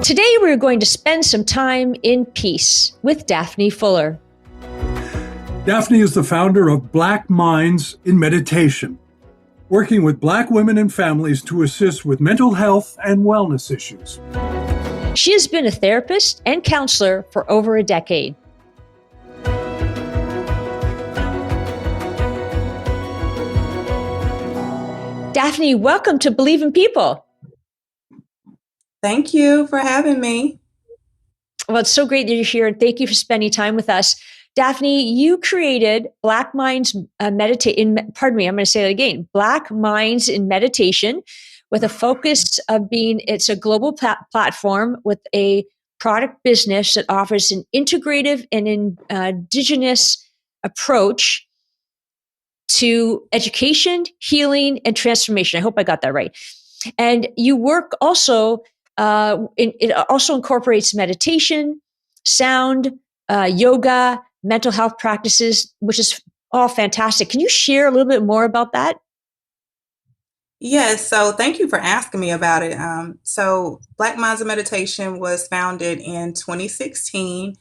Today, we're going to spend some time in peace with Daphne Fuller. Daphne is the founder of Black Minds in Meditation, working with Black women and families to assist with mental health and wellness issues. She has been a therapist and counselor for over a decade. Daphne, welcome to Believe in People. Thank you for having me. Well, it's so great that you're here, and thank you for spending time with us. Daphne, you created Black Minds I'm going to say that again. Black Minds in Meditation, with a focus of it's a global platform with a product business that offers an integrative and indigenous approach to education, healing, and transformation. I hope I got that right. And you work also, it also incorporates meditation, sound, yoga, mental health practices, which is all fantastic. Can you share a little bit more about that? Yes, so thank you for asking me about it. So Black Minds of Meditation was founded in 2016.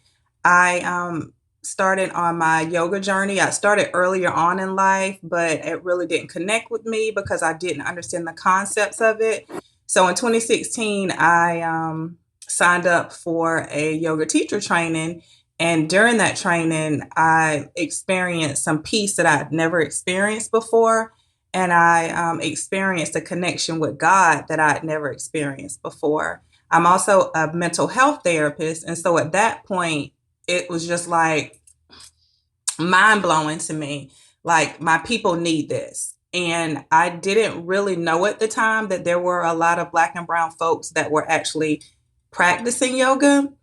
I started on my yoga journey. I started earlier on in life, but it really didn't connect with me because I didn't understand the concepts of it. So in 2016, I signed up for a yoga teacher training. And during that training, I experienced some peace that I'd never experienced before. And I experienced a connection with God that I'd never experienced before. I'm also a mental health therapist. And so at that point, it was just like mind blowing to me. Like, my people need this. And I didn't really know at the time that there were a lot of Black and brown folks that were actually practicing yoga.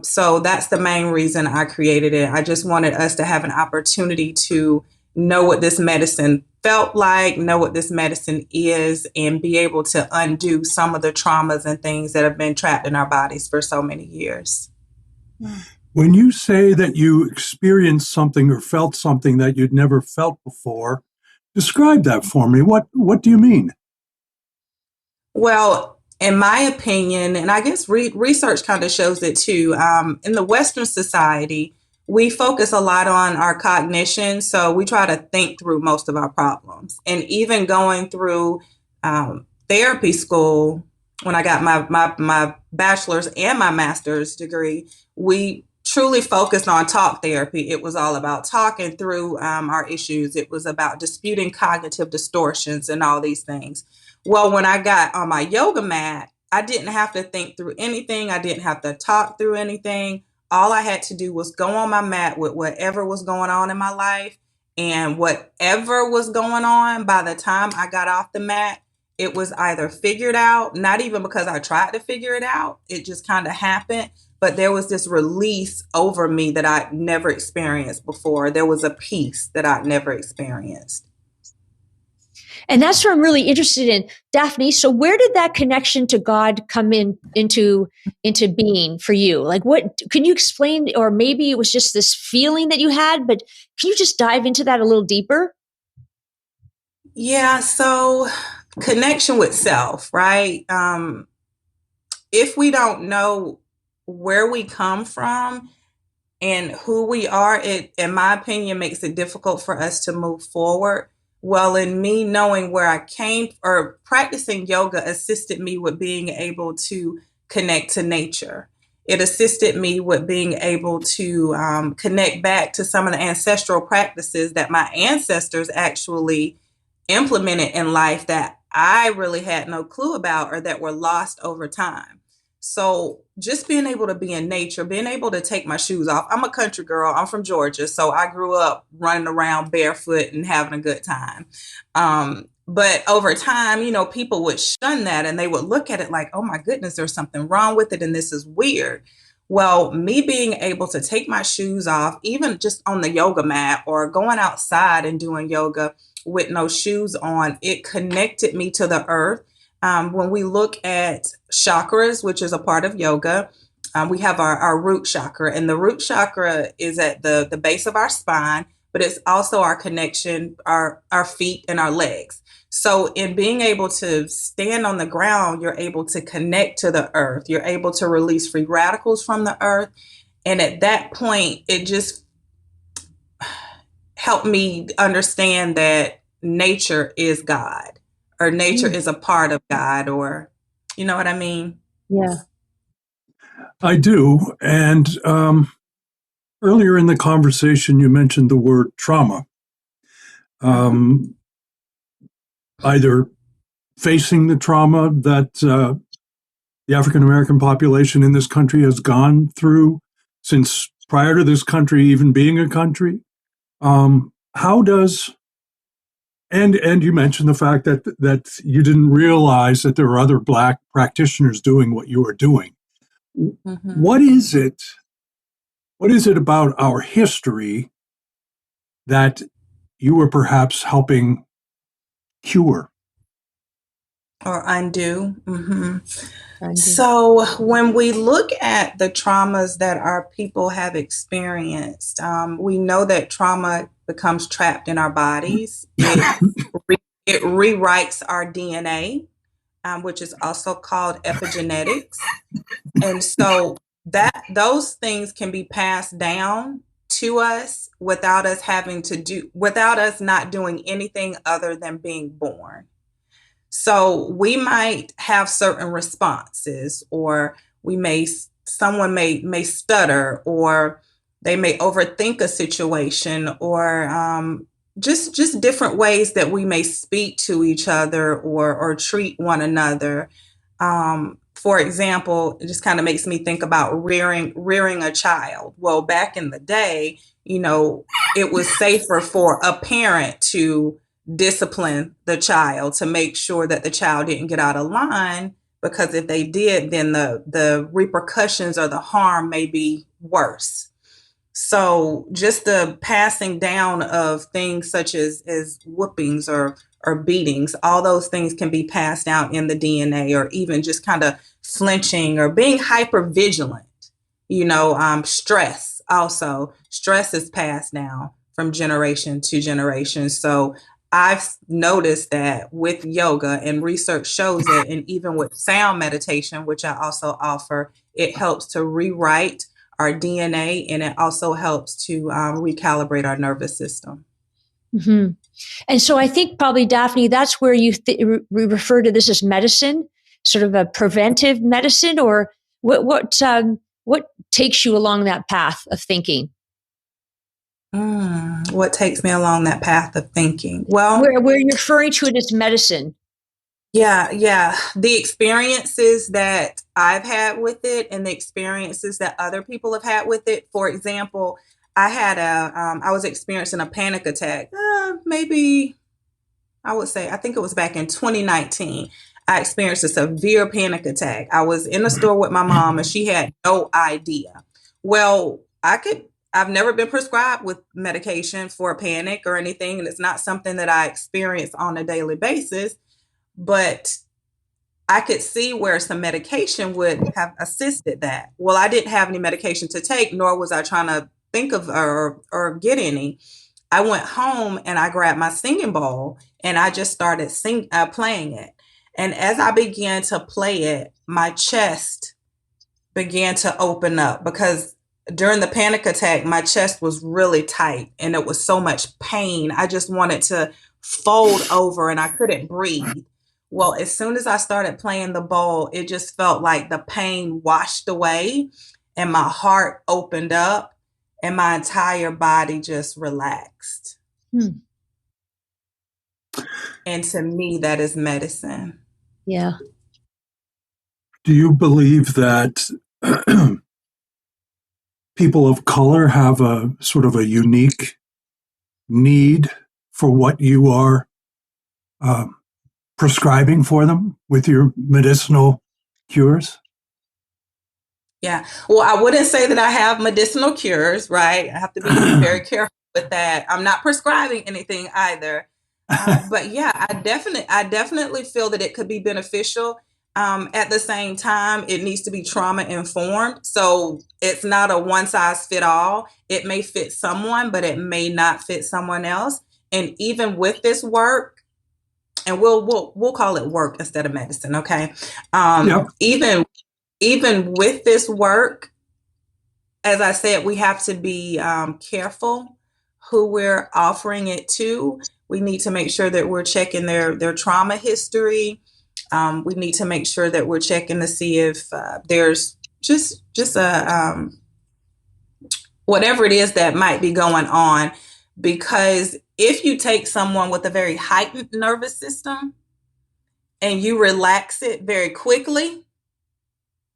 So that's the main reason I created it. I just wanted us to have an opportunity to know what this medicine felt like, know what this medicine is, and be able to undo some of the traumas and things that have been trapped in our bodies for so many years. When you say that you experienced something or felt something that you'd never felt before, describe that for me. What do you mean? Well, in my opinion, and I guess research kind of shows it too, in the Western society, we focus a lot on our cognition. So we try to think through most of our problems. And even going through therapy school, when I got my bachelor's and my master's degree, we truly focused on talk therapy. It was all about talking through our issues. It was about disputing cognitive distortions and all these things. Well, when I got on my yoga mat, I didn't have to think through anything. I didn't have to talk through anything. All I had to do was go on my mat with whatever was going on in my life, and whatever was going on, by the time I got off the mat, it was either figured out, not even because I tried to figure it out. It just kind of happened. But there was this release over me that I'd never experienced before. There was a peace that I'd never experienced. And that's what I'm really interested in, Daphne. So where did that connection to God come into being for you? Like, what can you explain? Or maybe it was just this feeling that you had, but can you just dive into that a little deeper? Yeah, so connection with self, right? If we don't know where we come from and who we are, it, in my opinion, makes it difficult for us to move forward. Well, in me knowing where I came, or practicing yoga assisted me with being able to connect to nature. It assisted me with being able to connect back to some of the ancestral practices that my ancestors actually implemented in life that I really had no clue about, or that were lost over time. So just being able to be in nature, being able to take my shoes off. I'm a country girl. I'm from Georgia. So I grew up running around barefoot and having a good time. But over time, people would shun that and they would look at it like, oh my goodness, there's something wrong with it. And this is weird. Well, me being able to take my shoes off, even just on the yoga mat or going outside and doing yoga with no shoes on, it connected me to the earth. When we look at chakras, which is a part of yoga, we have our root chakra, and the root chakra is at the base of our spine. but it's also our connection, our feet and our legs. So in being able to stand on the ground, you're able to connect to the earth. You're able to release free radicals from the earth. And at that point, it just helped me understand that nature is God, or nature Mm. is a part of God, or you know what I mean? Yeah. I do. And earlier in the conversation, you mentioned the word trauma. Uh-huh. Um, Either facing the trauma that the African American population in this country has gone through since prior to this country even being a country. How does and you mentioned the fact that you didn't realize that there were other Black practitioners doing what you were doing. Mm-hmm. What is it? What is it about our history that you were perhaps helping cure? Or undo. Mm-hmm. Undo. So when we look at the traumas that our people have experienced, we know that trauma becomes trapped in our bodies. It rewrites our DNA, which is also called epigenetics. And so that those things can be passed down to us without us not doing anything other than being born. So we might have certain responses, or someone may stutter, or they may overthink a situation, or just different ways that we may speak to each other, or treat one another. For example, it just kind of makes me think about rearing a child. Well, back in the day, it was safer for a parent to discipline the child to make sure that the child didn't get out of line, because if they did, then the repercussions or the harm may be worse. So just the passing down of things such as whoopings or beatings, all those things can be passed down in the DNA, or even just kind of flinching or being hyper vigilant. Stress also. Stress is passed down from generation to generation. So I've noticed that with yoga, and research shows it, and even with sound meditation, which I also offer, it helps to rewrite our DNA, and it also helps to recalibrate our nervous system. Mm-hmm. And so I think probably, Daphne, that's where we refer to this as medicine, sort of a preventive medicine, or what takes you along that path of thinking? What takes me along that path of thinking? Well, Where you're referring to it as medicine. yeah. The experiences that I've had with it, and the experiences that other people have had with it. For example, I was experiencing a panic attack. Maybe I think it was back in 2019. I experienced a severe panic attack. I was in a store with my mom, and she had no idea. Well, I've never been prescribed with medication for a panic or anything, and it's not something that I experience on a daily basis, but I could see where some medication would have assisted that. Well, I didn't have any medication to take, nor was I trying to think of or get any. I went home and I grabbed my singing bowl, and I just started playing it. And as I began to play it, my chest began to open up, because during the panic attack, my chest was really tight and it was so much pain. I just wanted to fold over and I couldn't breathe. Well, as soon as I started playing the bowl, it just felt like the pain washed away, and my heart opened up, and my entire body just relaxed. Hmm. And to me, that is medicine. Yeah. Do you believe that people of color have a sort of a unique need for what you are um, prescribing for them with your medicinal cures? Yeah. Well, I wouldn't say that I have medicinal cures, right? I have to be very careful with that. I'm not prescribing anything either. But yeah, I definitely feel that it could be beneficial. At the same time, it needs to be trauma informed. So it's not a one size fit all. It may fit someone, but it may not fit someone else. And even with this work, and we'll call it work instead of medicine, okay? Yep. Even with this work, as I said, we have to be careful who we're offering it to. We need to make sure that we're checking their trauma history. We need to make sure that we're checking to see if there's just a whatever it is that might be going on. Because if you take someone with a very heightened nervous system and you relax it very quickly,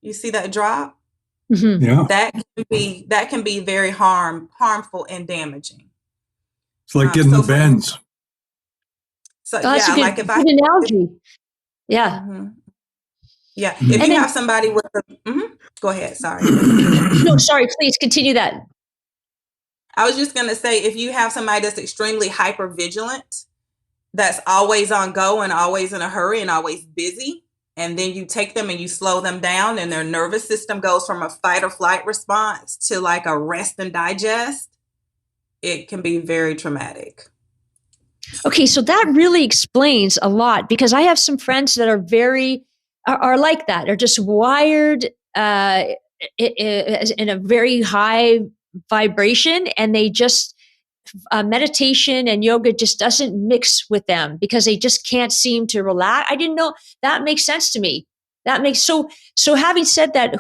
you see that drop? Mhm. Yeah. That can be very harmful and damaging. It's like getting the bends. So That's a yeah, good, like if I good analogy. Yeah. mhm. Yeah, Mhm. if And you then, have somebody with go ahead, sorry. no, sorry, please continue that. I was just going to say, if you have somebody that's extremely hyper vigilant, that's always on go and always in a hurry and always busy, and then you take them and you slow them down and their nervous system goes from a fight or flight response to like a rest and digest, it can be very traumatic. Okay, so that really explains a lot because I have some friends that are like that. Are just wired in a very high vibration, and they just meditation and yoga just doesn't mix with them because they just can't seem to relax. I didn't know that makes sense to me. That makes so. Having said that,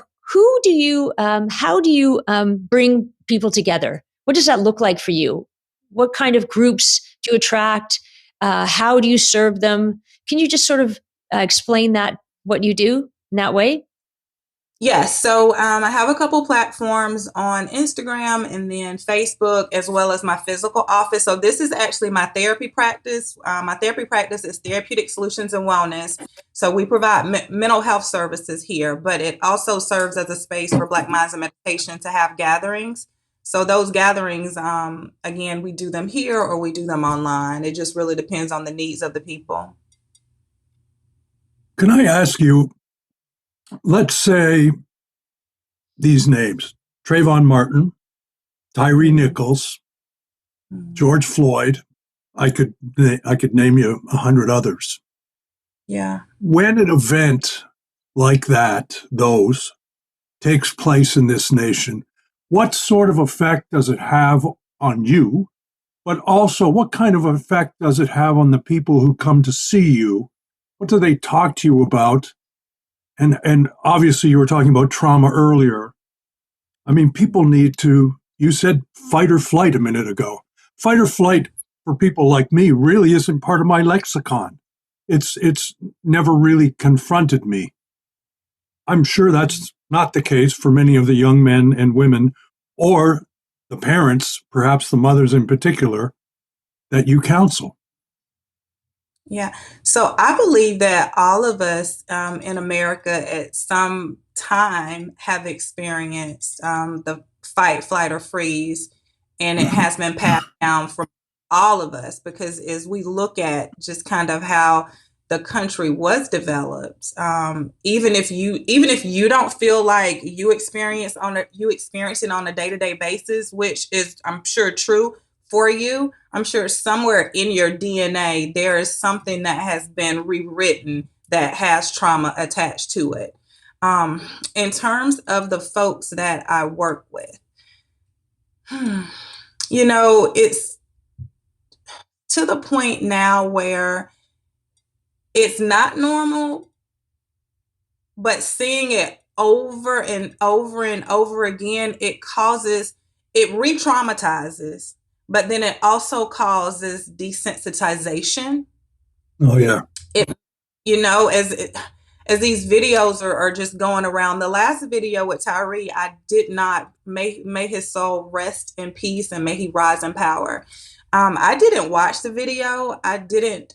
how do you bring people together? What does that look like for you? What kind of groups do you attract? How do you serve them? Can you just sort of explain that what you do in that way? Yes. So I have a couple platforms on Instagram and then Facebook, as well as my physical office. So this is actually my therapy practice. My therapy practice is Therapeutic Solutions and Wellness. So we provide mental health services here, but it also serves as a space for Black Minds and Meditation to have gatherings. So those gatherings, again, we do them here or we do them online. It just really depends on the needs of the people. Can I ask you, let's say these names: Trayvon Martin, Tyree Nichols, George Floyd. I could name you 100 others. Yeah. When an event like that, those, takes place in this nation, what sort of effect does it have on you? But also, what kind of effect does it have on the people who come to see you? What do they talk to you about? And obviously, you were talking about trauma earlier. I mean, people need to, you said fight or flight a minute ago. Fight or flight for people like me really isn't part of my lexicon. It's never really confronted me. I'm sure that's not the case for many of the young men and women or the parents, perhaps the mothers in particular, that you counsel. Yeah. So I believe that all of us in America at some time have experienced the fight, flight, or freeze, and it has been passed down from all of us because as we look at just kind of how the country was developed, even if you don't feel like you experience it on a day to day basis, which is I'm sure true for you. I'm sure somewhere in your DNA, there is something that has been rewritten that has trauma attached to it. In terms of the folks that I work with, it's to the point now where it's not normal, but seeing it over and over and over again, it re traumatizes, but then it also causes desensitization. Oh, yeah. It, you know, as these videos are just going around. The last video with Tyree, I did not may his soul rest in peace and may he rise in power. I didn't watch the video. I didn't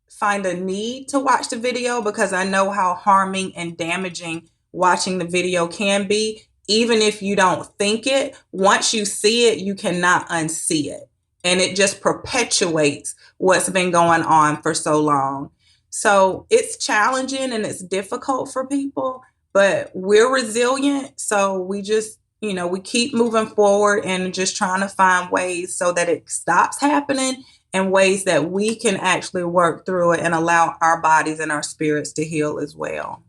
find a need to watch the video because I know how harming and damaging watching the video can be. Even if you don't think it, once you see it, you cannot unsee it. And it just perpetuates what's been going on for so long. So it's challenging and it's difficult for people, but we're resilient. So we just, we keep moving forward and just trying to find ways so that it stops happening and ways that we can actually work through it and allow our bodies and our spirits to heal as well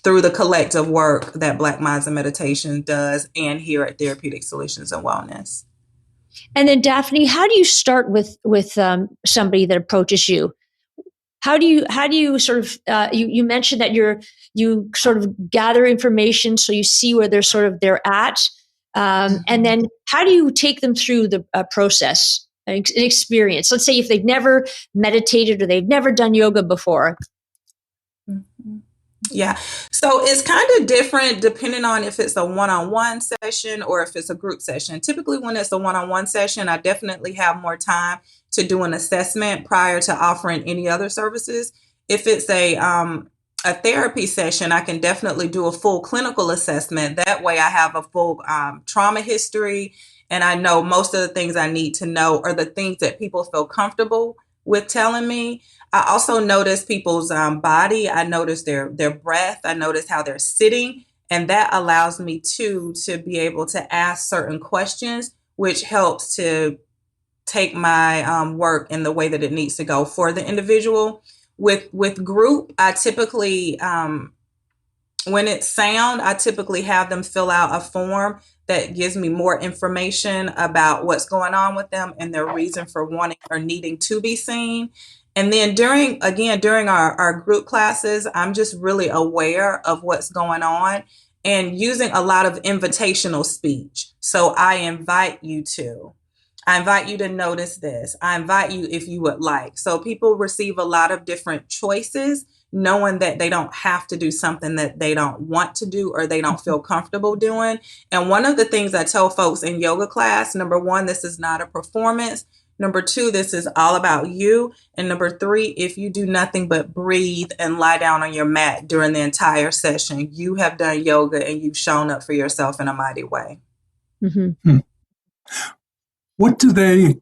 through the collective work that Black Minds in Meditation does and here at Therapeutic Solutions and Wellness. And then Daphne, how do you start with somebody that approaches you? How do you sort of you mentioned that you sort of gather information so you see where they're at, and then how do you take them through the process, an experience? Let's say if they've never meditated or they've never done yoga before. Mm-hmm. Yeah. So it's kind of different depending on if it's a one-on-one session or if it's a group session. Typically, when it's a one-on-one session, I definitely have more time to do an assessment prior to offering any other services. If it's a therapy session, I can definitely do a full clinical assessment. That way I have a full trauma history and I know most of the things I need to know are the things that people feel comfortable with telling me. I also notice people's body. I notice their breath. I notice how they're sitting. And that allows me to be able to ask certain questions, which helps to take my work in the way that it needs to go for the individual. With group, I typically, when it's sound, I typically have them fill out a form that gives me more information about what's going on with them and their reason for wanting or needing to be seen. And then during our group classes, I'm just really aware of what's going on and using a lot of invitational speech. So I invite you to notice this. I invite you if you would like. So people receive a lot of different choices, knowing that they don't have to do something that they don't want to do or they don't feel comfortable doing. And one of the things I tell folks in yoga class, number one, this is not a performance. Number two, this is all about you. And number three, if you do nothing but breathe and lie down on your mat during the entire session, you have done yoga and you've shown up for yourself in a mighty way. Mm-hmm. What do they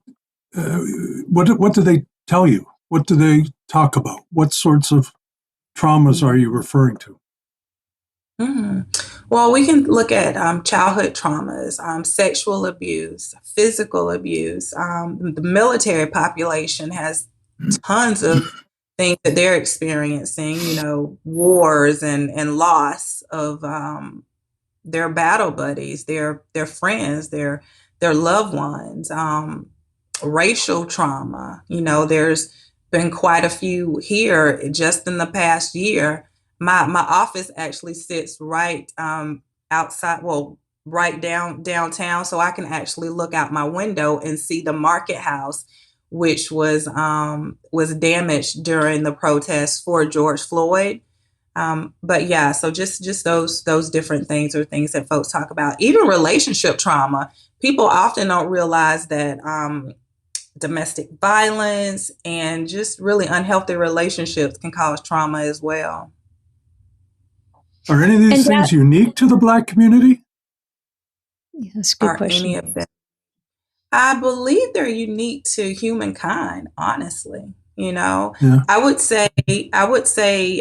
what do they tell you? What do they talk about? What sorts of traumas are you referring to? Mm-hmm. Well, we can look at childhood traumas, sexual abuse, physical abuse. The military population has tons of things that they're experiencing, wars and loss of their battle buddies, their friends, their loved ones, racial trauma. There's been quite a few here just in the past year. My office actually sits right outside, well, right downtown, so I can actually look out my window and see the market house, which was damaged during the protests for George Floyd. But yeah, so just those different things are things that folks talk about. Even relationship trauma, people often don't realize that domestic violence and just really unhealthy relationships can cause trauma as well. Are any of these things unique to the Black community? Yeah, that's a good question. Any of them? I believe they're unique to humankind, honestly. Yeah. I would say,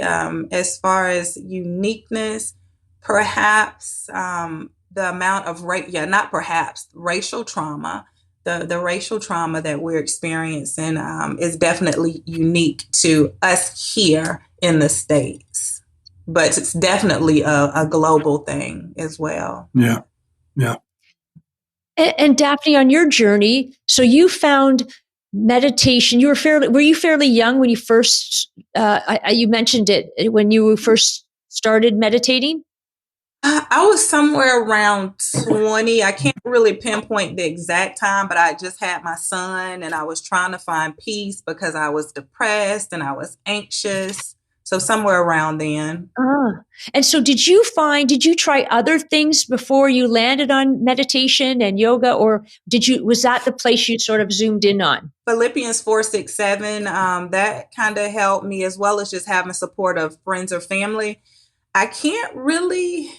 as far as uniqueness, perhaps the amount of racial trauma. The racial trauma that we're experiencing is definitely unique to us here in the States, but it's definitely a global thing as well. Yeah. And Daphne, on your journey, so you found meditation. Were you fairly young when you first? You mentioned it when you first started meditating. I was somewhere around 20. I can't really pinpoint the exact time, but I just had my son and I was trying to find peace because I was depressed and I was anxious. So somewhere around then. And so did you try other things before you landed on meditation and yoga, or was that the place you sort of zoomed in on? Philippians 4:6-7, that kind of helped me, as well as just having support of friends or family. I can't really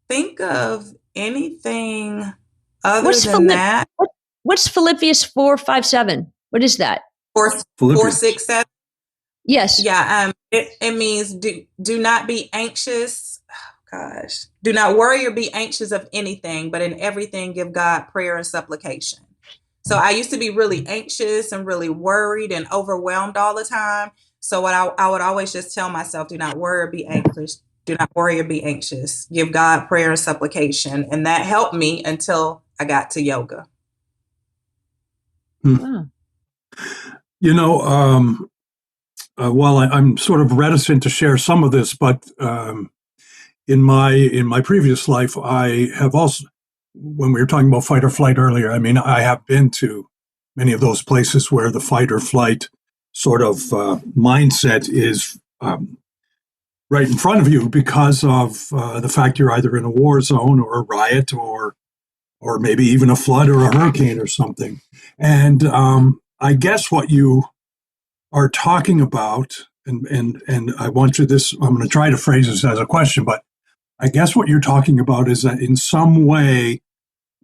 think of anything other than that. What's Philippians 4:5-7? What is that? 4:6-7. Yes. Yeah, it means do not be anxious. Oh, gosh, do not worry or be anxious of anything, but in everything give God prayer and supplication. So I used to be really anxious and really worried and overwhelmed all the time. So what I would always just tell myself, do not worry or be anxious. Do not worry or be anxious. Give God prayer and supplication. And that helped me until I got to yoga. Wow. You know, I'm sort of reticent to share some of this, but in my previous life, I have also, when we were talking about fight or flight earlier, I mean, I have been to many of those places where the fight or flight sort of mindset is right in front of you because of the fact you're either in a war zone or a riot or maybe even a flood or a hurricane or something. And I guess what you are talking about, and I want you this, I'm going to try to phrase this as a question, but I guess what you're talking about is that in some way,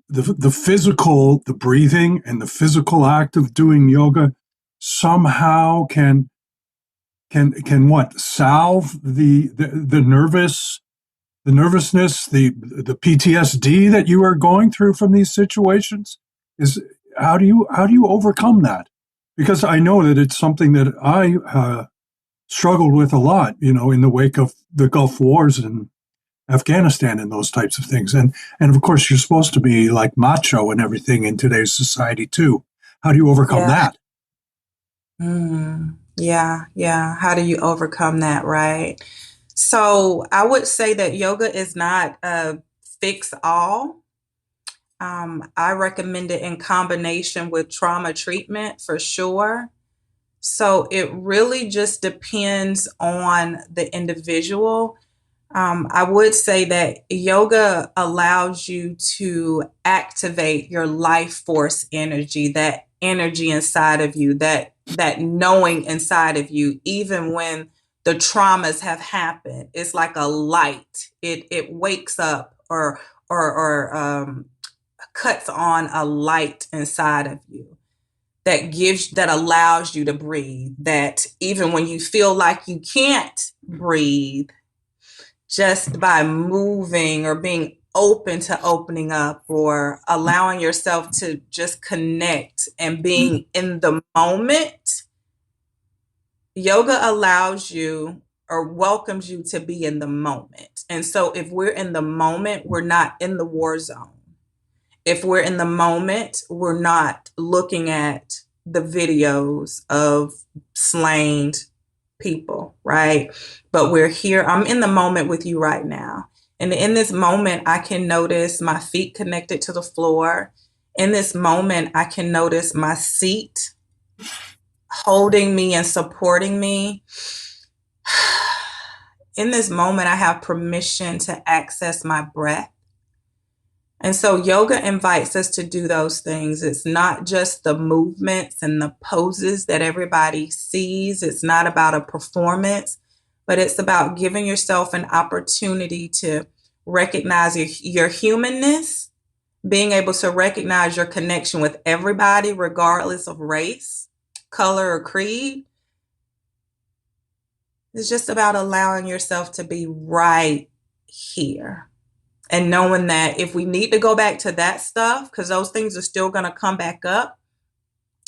the physical, the breathing and the physical act of doing yoga somehow can what salve the nervousness, the PTSD that you are going through from these situations. Is how do you overcome that? Because I know that it's something that I struggled with a lot, in the wake of the Gulf Wars and Afghanistan and those types of things. And of course, you're supposed to be like macho and everything in today's society too. How do you overcome Yeah. that? Yeah. Yeah. How do you overcome that, right? So I would say that yoga is not a fix all. I recommend it in combination with trauma treatment for sure. So it really just depends on the individual. I would say that yoga allows you to activate your life force energy, that energy inside of you, that knowing inside of you, even when the traumas have happened. It's like a light. It wakes up or cuts on a light inside of you that allows you to breathe. That even when you feel like you can't breathe, just by moving or being open to opening up or allowing yourself to just connect and being in the moment, yoga allows you or welcomes you to be in the moment. And so if we're in the moment, we're not in the war zone. If we're in the moment, we're not looking at the videos of slain people, right? But we're here. I'm in the moment with you right now. And in this moment, I can notice my feet connected to the floor. In this moment, I can notice my seat holding me and supporting me. In this moment, I have permission to access my breath. And so yoga invites us to do those things. It's not just the movements and the poses that everybody sees. It's not about a performance, but it's about giving yourself an opportunity to recognize your humanness, being able to recognize your connection with everybody, regardless of race, color, or creed. It's just about allowing yourself to be right here. And knowing that if we need to go back to that stuff, because those things are still going to come back up,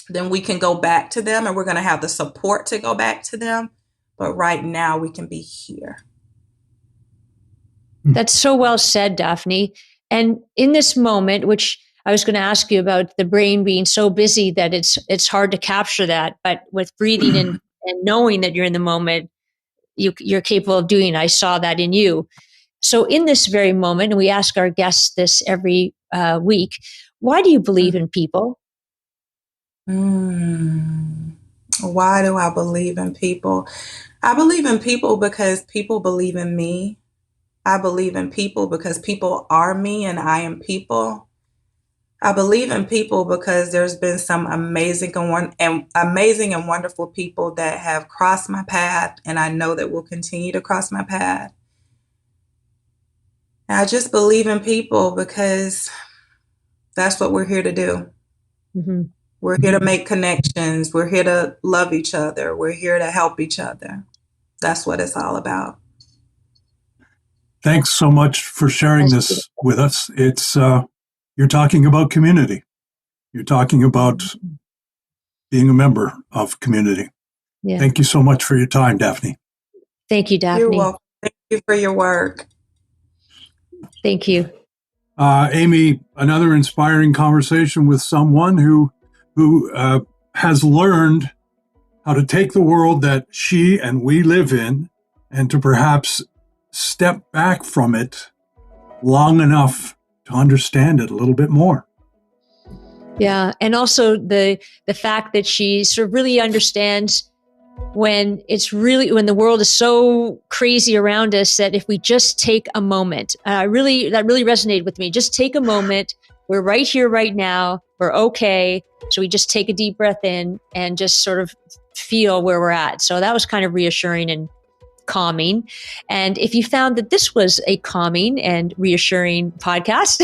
then we can go back to them and we're going to have the support to go back to them. But right now we can be here. That's so well said, Daphne. And in this moment, which I was going to ask you about the brain being so busy that it's hard to capture that, but with breathing and knowing that you're in the moment, you're capable of doing. I saw that in you. So in this very moment, and we ask our guests this every week, why do you believe in people? Why do I believe in people? I believe in people because people believe in me. I believe in people because people are me and I am people. I believe in people because there's been some amazing and wonderful people that have crossed my path, and I know that will continue to cross my path. And I just believe in people because that's what we're here to do. Mm-hmm. We're here to make connections. We're here to love each other. We're here to help each other. That's what it's all about. Thanks so much for sharing this with us. It's you're talking about community. You're talking about being a member of community. Yeah. Thank you so much for your time, Daphne. Thank you, Daphne. You're welcome. Thank you for your work. Thank you. Amy, another inspiring conversation with someone who has learned how to take the world that she and we live in and to perhaps step back from it long enough to understand it a little bit more. Yeah. And also the fact that she sort of really understands when the world is so crazy around us, that if we just take a moment, that really resonated with me. Just take a moment. We're right here, right now. We're okay. So we just take a deep breath in and just sort of feel where we're at. So that was kind of reassuring and calming. And if you found that this was a calming and reassuring podcast,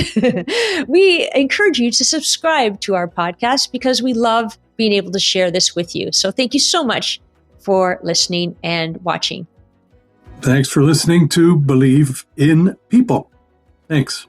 we encourage you to subscribe to our podcast, because we love being able to share this with you. So thank you so much for listening and watching. Thanks for listening to Believe in People. Thanks.